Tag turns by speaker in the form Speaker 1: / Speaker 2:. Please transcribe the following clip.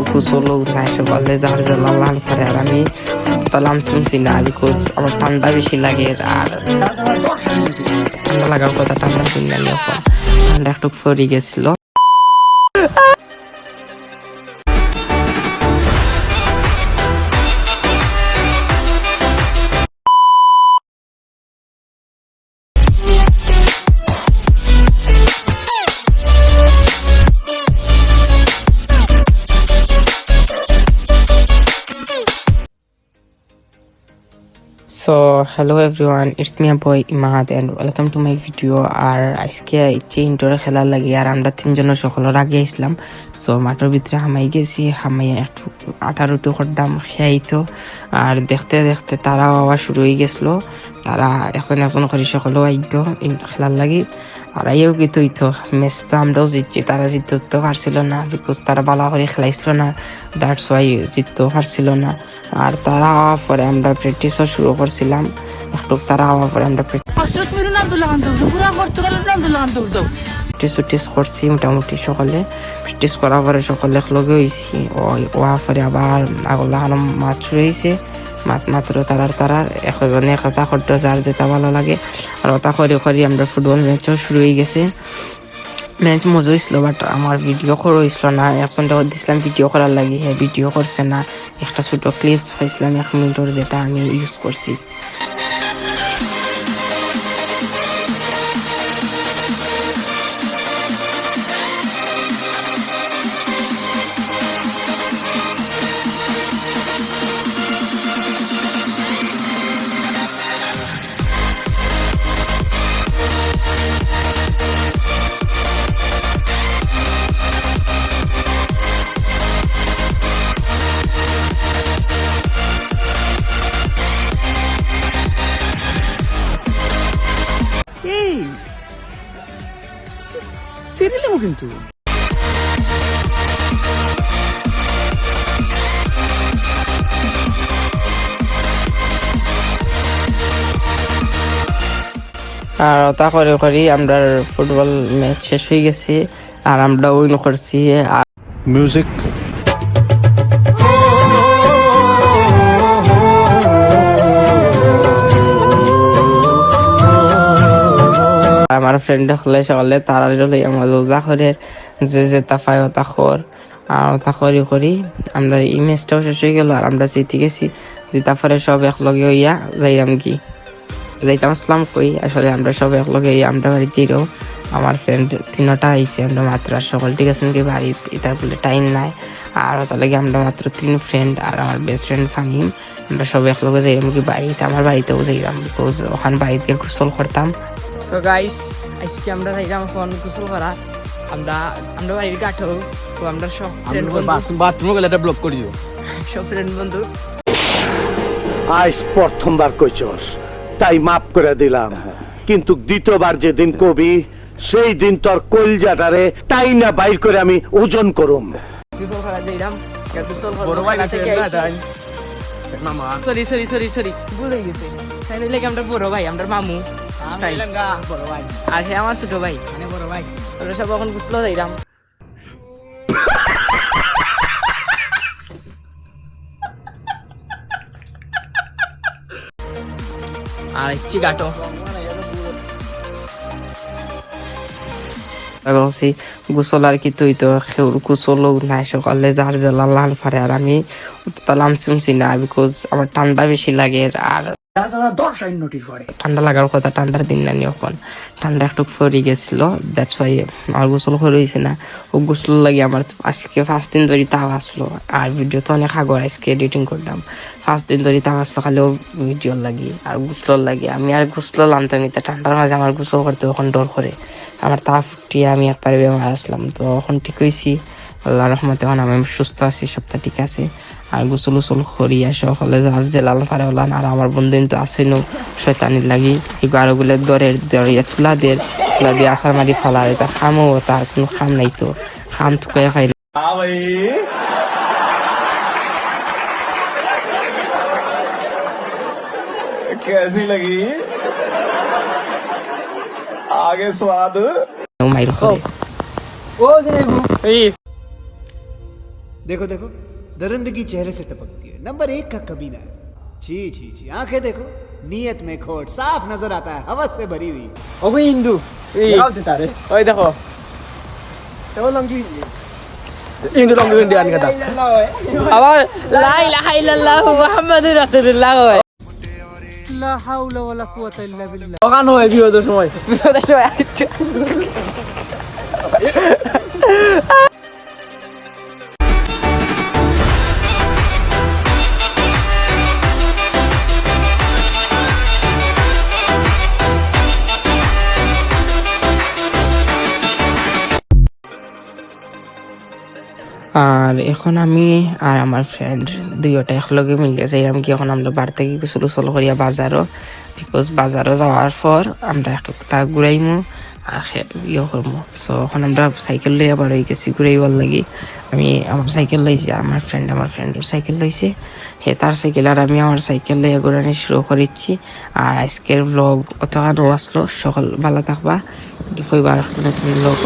Speaker 1: গোসলও উঠায় সকালে যার জ্বালা লাল করে। আর আমি তালাম শুনছি না বিকজ আমার ঠান্ডা বেশি লাগে। আর ঠান্ডা লাগার কথা ঠান্ডার দিন লাগে, এখন ঠান্ডা একটু ফরি গেছিল। So hello everyone, it's me boy Imad and welcome to my video. আর আজকে ইচ্ছে ইন্টোরে খেলার লাগে। আর আমরা তিনজনের সকলের আগে আসলাম। সো মাঠের ভিতরে হামাই গেছি, হামাই একটু আটা রুটি করতাম খেয়াইতো। আর দেখতে দেখতে তারাও আবার শুরু হয়ে গেছিল। তারা একজন একজন করে সকলেও আইতো খেলার লাগে। আর আইও কিন্তু হইতো ম্যাচ তো আমরাও জিতছি, তারা জিততে পারছিল না বিকজ তারা ভালো করে খেলাইছিল না, দ্যাটস ওয়াই জিততেও পারছিল না। আর তারা হওয়ার পরে আমরা প্র্যাকটিসও শুরু করছিলাম। একটু তারা হওয়ার পরে আমরা প্র্যাকটিস করছি মোটামুটি সকলে। প্র্যাকটিস করার পরে সকলে একলগে হয়েছি। ওয়ার পরে আবার আগলা মাছ শুরু হয়েছে। মাত্র তারার একজনে একতা করতে যার যেটা ভালো লাগে। আর ওটা করি আমরা ফুটবল ম্যাচও শুরু হয়ে গেছে। ম্যাচ মজা হয়েছিল, বাট আমার ভিডিও করা হয়েছিল না। একজন দিছিলাম ভিডিও করার লাগে, হ্যাঁ ভিডিও করছে না। একটা ছোট ক্লিপস পাইছিলাম 1 মিনিটের, যেটা আমি ইউজ করছি।
Speaker 2: সিরিয়ালেও কিন্তু
Speaker 1: আর ওটা করি আমরা ফুটবল ম্যাচ শেষ হয়ে গেছে। আর আমরা উইন করছি। আর
Speaker 3: মিউজিক
Speaker 1: আমার ফ্রেন্ড হলে সকলে তারা আমার রোজা করে যে তাফায় ওটা খর। আর ওটা করি আমরা এই ম্যাচটাও শেষ হয়ে গেল। আর আমরা জিতে গেছি। জিতা পরে সব একলগে হইয়া যাইতাম আসলাম কই। আসলে আমরা সব একলগে আমরা বাড়ি যাইরো। আমার ফ্রেন্ড 3টা আইসি, আমরা মাত্র সকল ঠিক আছে কি বাড়ি এটা বলে টাইম নাই। আর ওটা লাগে আমরা মাত্র 3 ফ্রেন্ড আর আমার বেস্ট ফ্রেন্ড ফাহিম, আমরা সব একলগে যাইরাম কি বাড়িতে। আমার বাড়িতেও যাইরাম বিকজ ওখানে বাড়িতে গোসল করতাম। সো গাইস আজকে আমরা যাইরাম ফোন গোসল করা। আমরা বাড়ির কাঠো তো আমরা সব ফ্রেন্ড
Speaker 2: বাথরুমে গেলে এটা ব্লক করে দিও।
Speaker 1: সব ফ্রেন্ড বন্ধু
Speaker 4: আজ প্রথমবার কইছস তাই মাফ করে দিলাম, কিন্তু দ্বিতীয়বার যেদিন কবি সেই দিন তোর কলজাটারে তাই না বাইর করে আমি ওজন করুম।
Speaker 1: গোসল করা যাইরাম। গোসল
Speaker 2: বড় ভাই
Speaker 1: থেকে আইছি।
Speaker 2: মামা
Speaker 1: সরি ভুলে গেছে। তাই লাগে আমরা বড় ভাই, আমরা মামু।
Speaker 2: বড় ভাই
Speaker 1: আর হ্যাঁ আমার ছোট ভাই,
Speaker 2: মানে বড় ভাই
Speaker 1: আমরা সব এখন গোসল যাইরাম। আর ইচ্ছি কাটো বলছি গোসল আর কি তুই তো গোসলও নাই সকালে যার জ্বালা লাল ফারে। আর আমি তালাম শুনছি না বিকজ আমার ঠান্ডা বেশি লাগে। আর ঠান্ডা লাগার কথা ঠান্ডার দিন নানি, এখন ঠান্ডা একটু ফরি গেছিল, দ্যাটস ওয়াই আমার গোসল করে হয়েছে না। ও গোসল লাগে আমার আজকে 5 দিন ধরে তাও আসলো। আর ভিডিও তো অনেক আগর আজকে এডিটিং করলাম। 5 দিন ধরে তাও আসলো খালিও ভিডিও লাগি আর গোসল লাগে। আমি আর গোসল আনতাম না, ঠান্ডার মাঝে আমার গোসল করতে এখন ডর করে। আমার তা ফুটিয়ে আমি একবারে বেমার আসলাম। তো এখন ঠিক হয়েছি আল্লাহ রহমতে, এখন আমি সুস্থ আছি, সবটা ঠিক আছে। আর গোসল করি আর সকলে যার যে লাল ফারে হলাম। আর আমার বন্ধু কিন্তু আসেন শয়তানির লাগি এগুলো দরের তুলা দিয়ে আসার মারি ফেলা। এটা খামও তার কোনো খাম নাই, তো খাম ঠুকাই খাই।
Speaker 3: कैसी लगी आगे स्वाद
Speaker 1: মাইর
Speaker 5: देखो देखो दरिंदगी चेहरे से टपकती है। नंबर 1 का कमीना है। छी छी छी, आंखें देखो, नीयत में खोट साफ नजर आता है, हवस से भरी हुई।
Speaker 2: ওগো হিন্দু তারে ওই দেখো কেমন লঙ্গি হিন্দু লঙ্গি হিন্দু আন কথা
Speaker 1: আবার লা ইলাহা ইল্লাল্লাহ মুহাম্মাদুর রাসূলুল্লাহ কয়
Speaker 2: ওখান হয় বিপদের সময়
Speaker 1: বিপদের সময় আর এখন আমি আর আমার ফ্রেন্ড দুইটা একলগে মিলে যাইলাম কি এখন আমরা বাড়ি থেকে গোসল গোসল করিয়া বাজারও, বিকজ বাজারও যাওয়ার পর আমরা একটু তা ঘুরাইমু আর ইয়ে করবো। সো এখন আমরা সাইকেল লইয়া বার হয়ে গেছি ঘুরাইবার লাগি। আমি আমার সাইকেল লইছি, আমার ফ্রেন্ডের সাইকেল লইছে, হে তার সাইকেল আর আমি আমার সাইকেল লইয়া ঘুরানি শুরু করেছি। আর আজকের ব্লগ অতখানো আসলো, সকল ভালো থাকবা, দেখবা নতুন ব্লগ।